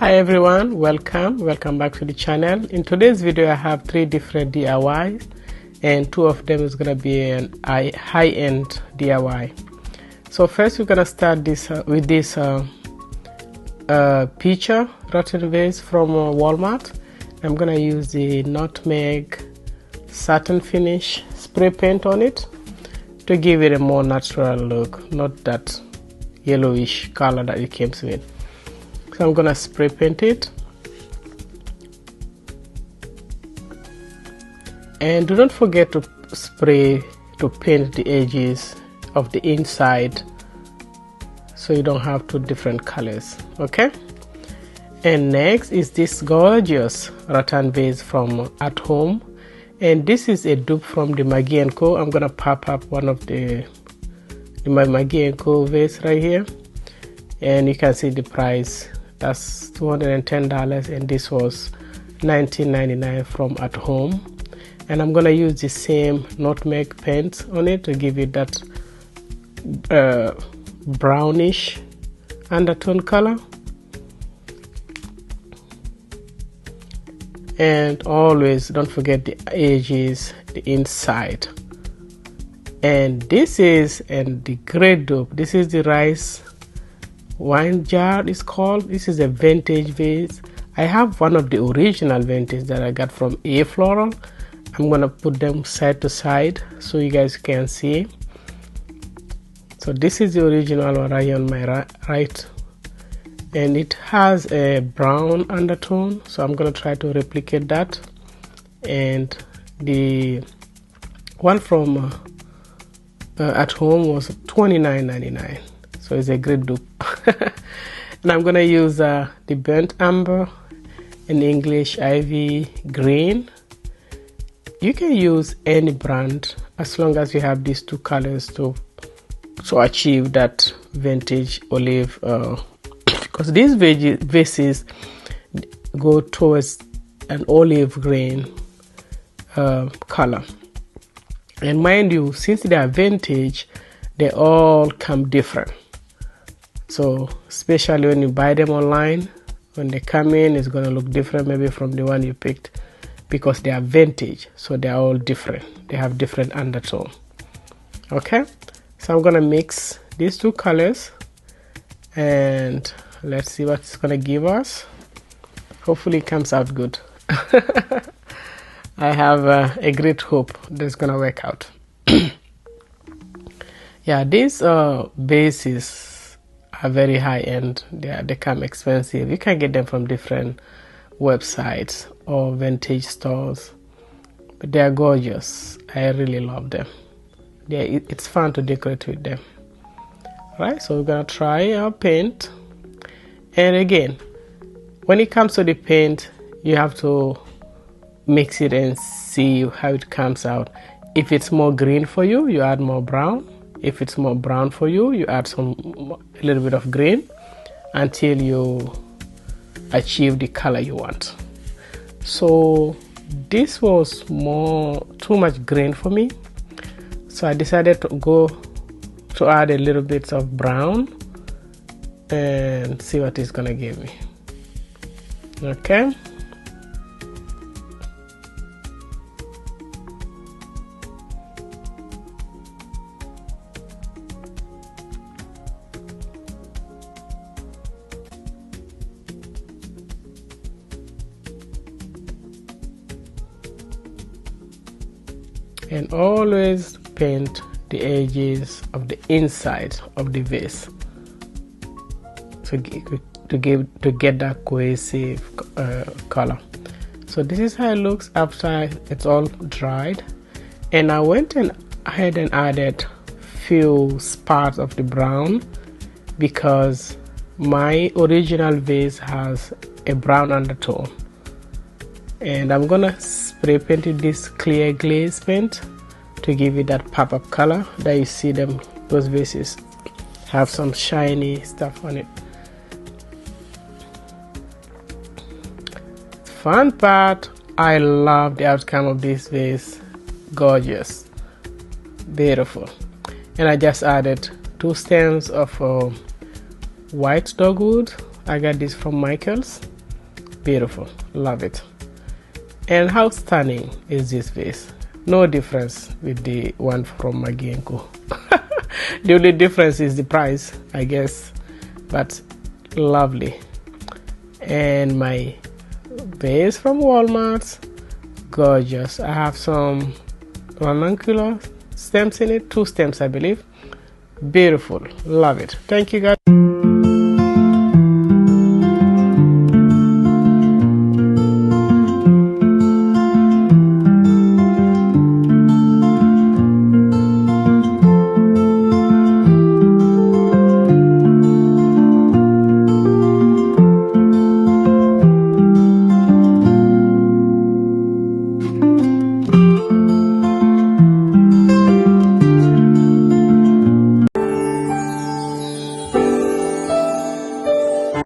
Hi everyone, welcome back to the channel. In today's video I have 3 different DIYs and 2 of them is going to be an high-end DIY. So first we're going to start this with this picture rotten vase from Walmart. I'm going to use the nutmeg satin finish spray paint on it to give it a more natural look, not that yellowish color that it comes with. So I'm gonna spray paint it, and do not forget to paint the edges of the inside so you don't have 2 different colors. Okay, and next is this gorgeous rattan vase from At Home, and this is a dupe from the McGee Co. I'm gonna pop up one of the McGee Co vase right here, and you can see the price. That's $210, and this was $19.99 from At Home. And I'm gonna use the same nutmeg paint on it to give it that brownish undertone color. And always don't forget the edges, the inside. And this is the great dupe. This is the rice wine jar is called. This is a vintage vase. I have one of the original vintage that I got from A Floral. I'm gonna put them side to side so you guys can see. So this is the original one right here on my right, and it has a brown undertone, so I'm gonna try to replicate that. And the one from At Home was $29.99, so it's a great dupe. And I'm gonna use the burnt umber, in English ivy green. You can use any brand as long as you have these 2 colors to achieve that vintage olive, because these vases go towards an olive green color. And mind you, since they are vintage, they all come different. So especially when you buy them online, when they come in, it's going to look different maybe from the one you picked, because they are vintage, so they are all different. They have different undertone. Okay, so I'm going to mix these 2 colors and let's see what it's going to give us. Hopefully it comes out good. I have a great hope that it's going to work out. Yeah, these bases are very high-end. They come expensive. You can get them from different websites or vintage stores, but they are gorgeous. I really love them. It's fun to decorate with them. Right, so we're gonna try our paint. And again, when it comes to the paint, you have to mix it and see how it comes out. If it's more green for you, you add more brown. If it's more brown for you, you add a little bit of green until you achieve the color you want. So this was too much green for me, so I decided to add a little bit of brown and see what it's gonna give me. Okay. And always paint the edges of the inside of the vase to get that cohesive color. So this is how it looks after it's all dried. And I went ahead and added few spots of the brown because my original vase has a brown undertone. And I'm gonna spray paint this clear glaze paint to give it that pop-up color that you see them. Those vases have some shiny stuff on it. Fun part, I love the outcome of this vase. Gorgeous, beautiful. And I just added 2 stems of white dogwood. I got this from Michael's. Beautiful, love it. And how stunning is this vase? No difference with the one from McGee Co. The only difference is the price, I guess, but lovely. And my vase from Walmart, gorgeous. I have some ranuncular stems in it, 2 stems I believe. Beautiful, love it. Thank you guys.